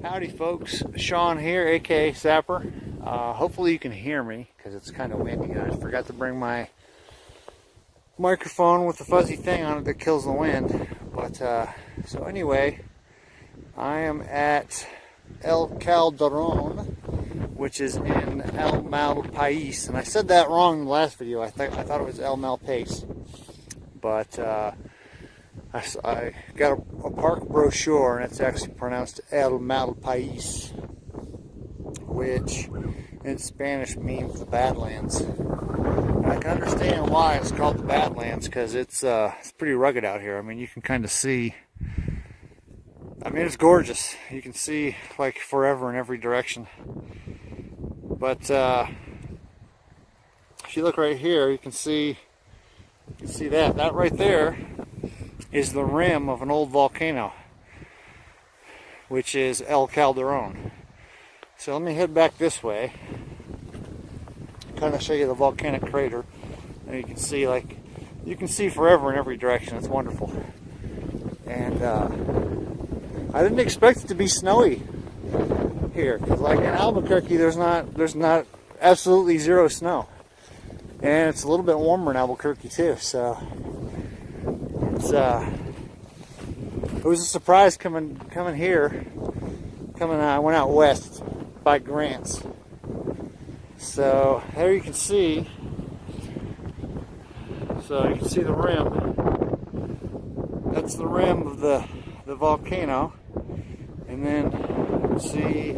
Howdy folks, Sean here, aka Sapper. Hopefully you can hear me because it's kind of windy. I forgot to bring my microphone with the fuzzy thing on it that kills the wind. But so anyway, I am at El Calderon, which is in El Malpais, and I said that wrong in the last video. I thought it was El Malpais, but I got a park brochure, and it's actually pronounced El Malpais, which in Spanish means the Badlands. And I can understand why it's called the Badlands, because it's pretty rugged out here. I mean, you can kind of see. I mean, it's gorgeous. You can see like forever in every direction. But if you look right here, you can see that. That right there is the rim of an old volcano, which is El Calderon. So let me head back this way, kind of show you the volcanic crater, and you can see forever in every direction. It's wonderful. And I didn't expect it to be snowy here, because like in Albuquerque, there's not absolutely zero snow, and it's a little bit warmer in Albuquerque too. So it was a surprise coming here. I went out west by Grants. So there you can see. So you can see the rim. That's the rim of the volcano, and then you can see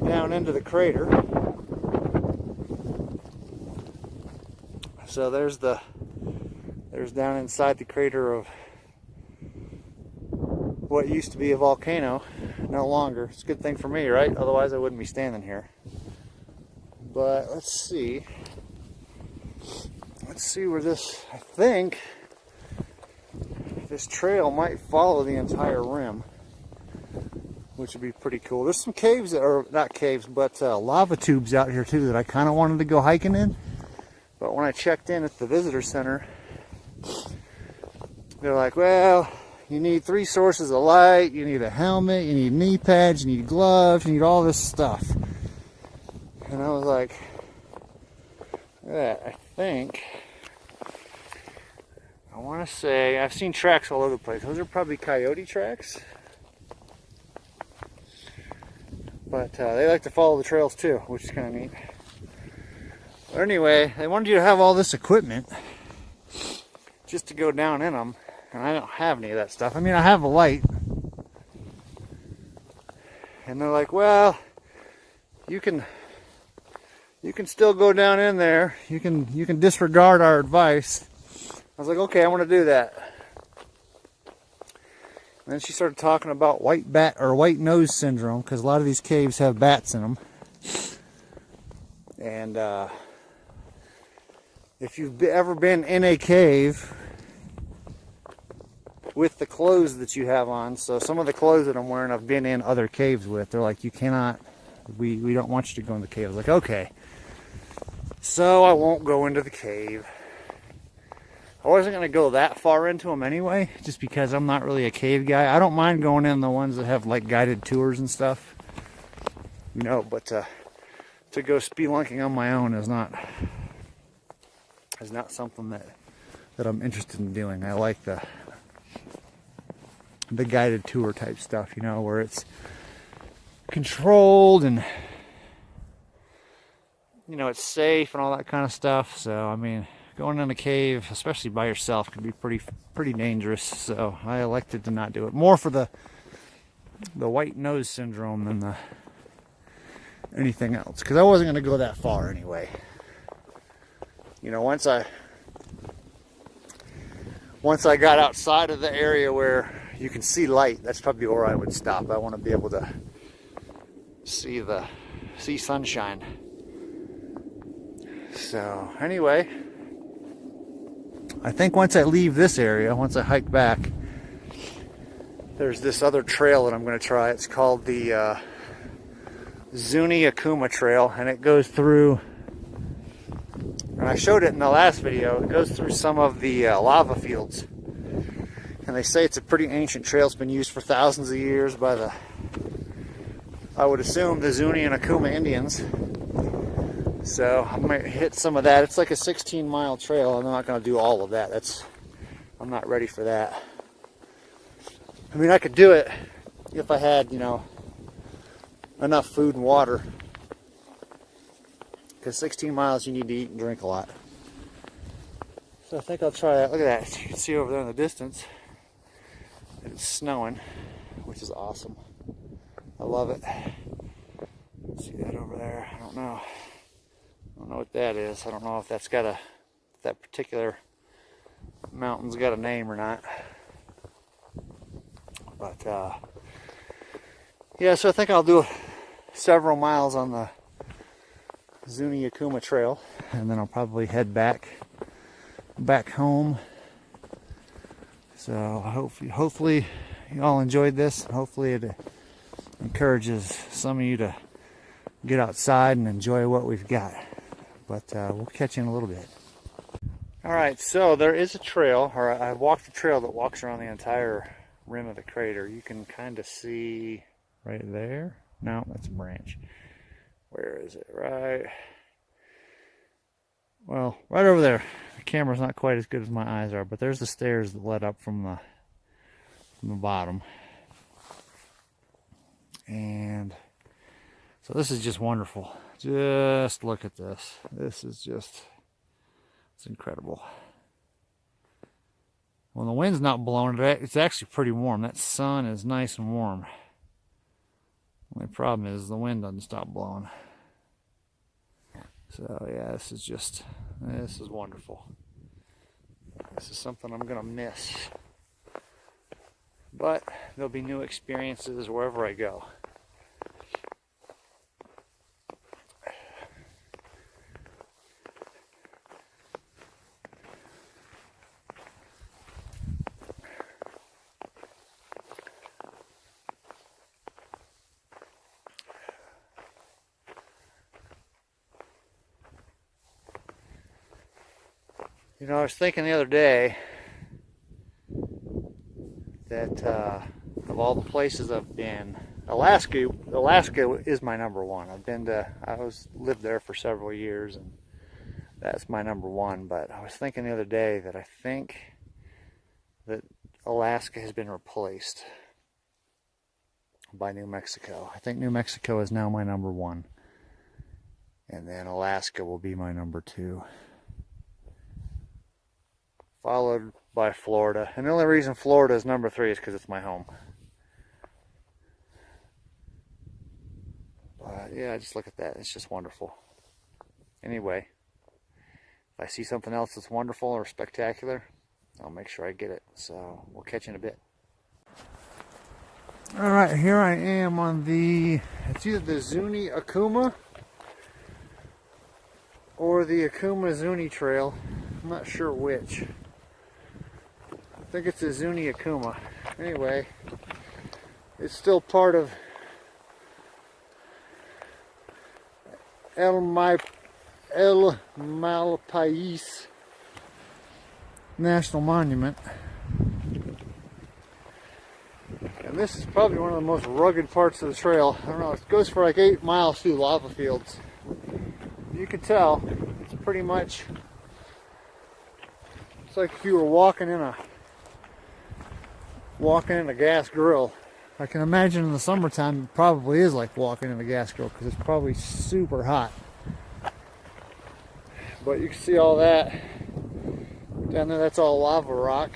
down into the crater. So there's down inside the crater of what used to be a volcano, no longer. It's a good thing for me, right? Otherwise I wouldn't be standing here. But let's see where this, I think this trail might follow the entire rim, which would be pretty cool. There's some caves, or not caves, but lava tubes out here too that I kind of wanted to go hiking in. But when I checked in at the visitor center, they're like, well, you need 3 sources of light, you need a helmet, you need knee pads, you need gloves, you need all this stuff. And I was like, yeah, I want to say, I've seen tracks all over the place. Those are probably coyote tracks. But they like to follow the trails too, which is kind of neat. But anyway, they wanted you to have all this equipment just to go down in them, and I don't have any of that stuff. I mean, I have a light, and they're like, well, you can still go down in there. You can disregard our advice. I was like, okay, I want to do that. And then she started talking about white bat or white nose syndrome, because a lot of these caves have bats in them. And if you've ever been in a cave with the clothes that you have on, so some of the clothes that I'm wearing I've been in other caves with, they're like, you cannot, we don't want you to go in the cave. I was like, okay, so I won't go into the cave. I wasn't going to go that far into them anyway, just because I'm not really a cave guy. I don't mind going in the ones that have like guided tours and stuff, you know, but to go spelunking on my own is not something that I'm interested in doing. I like the guided tour type stuff, you know, where it's controlled and, you know, it's safe and all that kind of stuff. So I mean, going in a cave, especially by yourself, can be pretty dangerous. So I elected to not do it. More for the white nose syndrome than anything else, because I wasn't going to go that far anyway. You know, once I got outside of the area where you can see light, that's probably where I would stop. I want to be able to see sunshine. So anyway, I think once I leave this area, once I hike back, there's this other trail that I'm going to try. It's called the Zuni Akuma Trail, and it goes through, and I showed it in the last video, it goes through some of the lava fields. And they say it's a pretty ancient trail. It's been used for thousands of years by the, I would assume, the Zuni and Akuma Indians. So I might hit some of that. It's like a 16-mile trail. I'm not going to do all of that. I'm not ready for that. I mean, I could do it if I had, you know, enough food and water. Because 16 miles you need to eat and drink a lot. So I think I'll try that. Look at that. You can see over there in the distance that it's snowing, which is awesome. I love it. See that over there? I don't know. I don't know what that is. I don't know if that's got a, if that particular mountain's got a name or not. But yeah, so I think I'll do several miles on the Zuni Akuma Trail, and then I'll probably head back home. So hopefully you all enjoyed this. Hopefully it encourages some of you to get outside and enjoy what we've got. But we'll catch you in a little bit. All right, so there is a trail, or I walked a trail that walks around the entire rim of the crater. You can kind of see right there. No, that's a branch. Where is it? Right. Well, right over there. The camera's not quite as good as my eyes are, but there's the stairs that led up from the bottom. And so this is just wonderful. Just look at this. This is just, it's incredible. When the wind's not blowing, it's actually pretty warm. That sun is nice and warm. The only problem is the wind doesn't stop blowing. So yeah, this is wonderful. This is something I'm gonna miss. But there'll be new experiences wherever I go. You know, I was thinking the other day that of all the places I've been, Alaska is my number one. Lived there for several years, and that's my number one. But I was thinking the other day that I think that Alaska has been replaced by New Mexico. I think New Mexico is now my number one, and then Alaska will be my number two, followed by Florida. And the only reason Florida is number three is because it's my home. But yeah, just look at that. It's just wonderful. Anyway, if I see something else that's wonderful or spectacular, I'll make sure I get it. So we'll catch you in a bit. All right, here I am on it's either the Zuni Akuma or the Akuma Zuni Trail. I'm not sure which. I think it's the Zuni Akuma. Anyway, it's still part of El Malpais National Monument. And this is probably one of the most rugged parts of the trail. I don't know, it goes for like 8 miles through lava fields. You can tell, it's pretty much, it's like if you were walking in a gas grill. I can imagine in the summertime it probably is like walking in a gas grill because it's probably super hot. But you can see all that down there. That's all lava rock,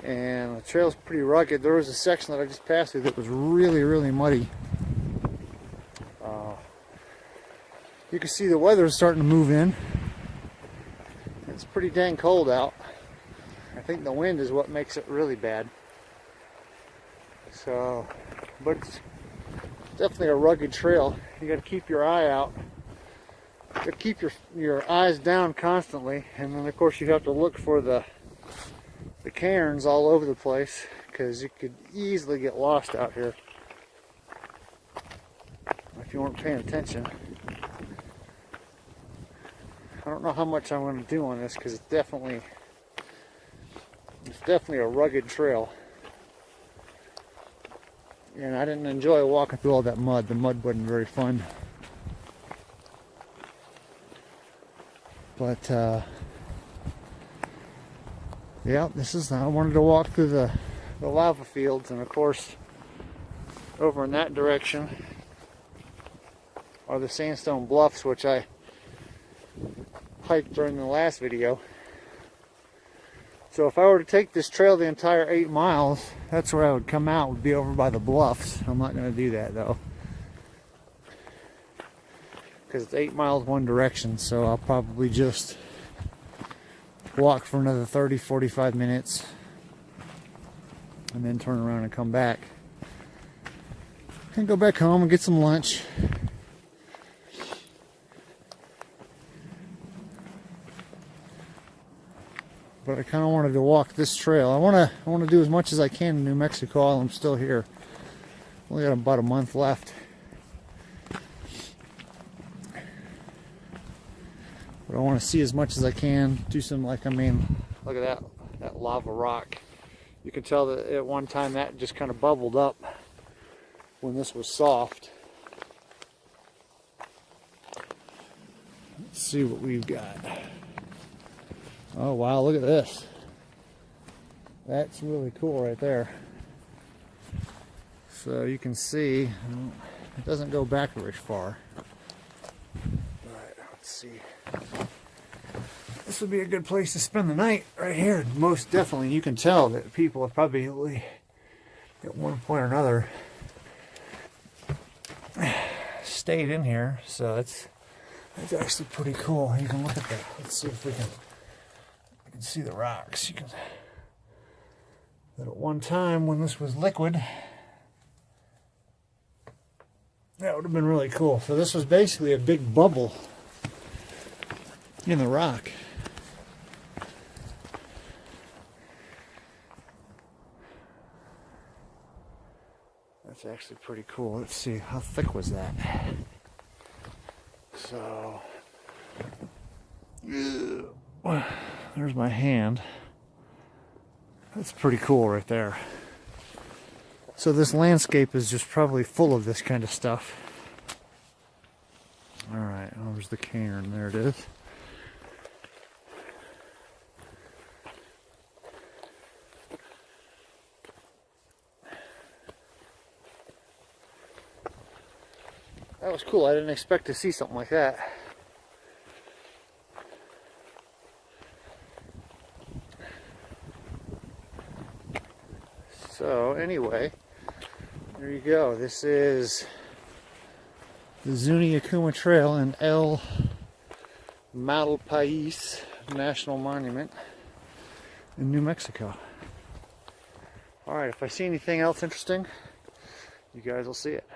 and the trail's pretty rugged. There was a section that I just passed through that was really, really muddy. You can see the weather is starting to move in. It's pretty dang cold out. I think the wind is what makes it really bad. So, but it's definitely a rugged trail. You got to keep your eye out. You got to keep your eyes down constantly, and then of course you have to look for the cairns all over the place because you could easily get lost out here if you weren't paying attention. I don't know how much I'm going to do on this because it's definitely it's definitely a rugged trail. And I didn't enjoy walking through all that mud. The mud wasn't very fun. But yeah, I wanted to walk through the lava fields, and of course over in that direction are the sandstone bluffs, which I hiked during the last video. So if I were to take this trail the entire 8 miles, that's where I would come out, would be over by the bluffs. I'm not going to do that though, because it's 8 miles one direction, so I'll probably just walk for another 30-45 minutes and then turn around and come back and go back home and get some lunch. But I kind of wanted to walk this trail. I want to do as much as I can in New Mexico while I'm still here. Only got about a month left. But I want to see as much as I can. Do some, look at that lava rock. You can tell that at one time that just kind of bubbled up when this was soft. Let's see what we've got. Oh wow, look at this. That's really cool right there. So you can see, it doesn't go back very far. But let's see. This would be a good place to spend the night right here. Most definitely. You can tell that people have probably at one point or another stayed in here. So it's actually pretty cool. You can look at that. Let's see if we can see the rocks. You can, that at one time when this was liquid, that would have been really cool. So this was basically a big bubble in the rock. That's actually pretty cool. Let's see, how thick was that? So there's my hand. That's pretty cool right there. So this landscape is just probably full of this kind of stuff. Alright, there's the cairn. There it is. That was cool. I didn't expect to see something like that. So anyway, there you go. This is the Zuni-Yakuma Trail in El Malpais National Monument in New Mexico. Alright, if I see anything else interesting, you guys will see it.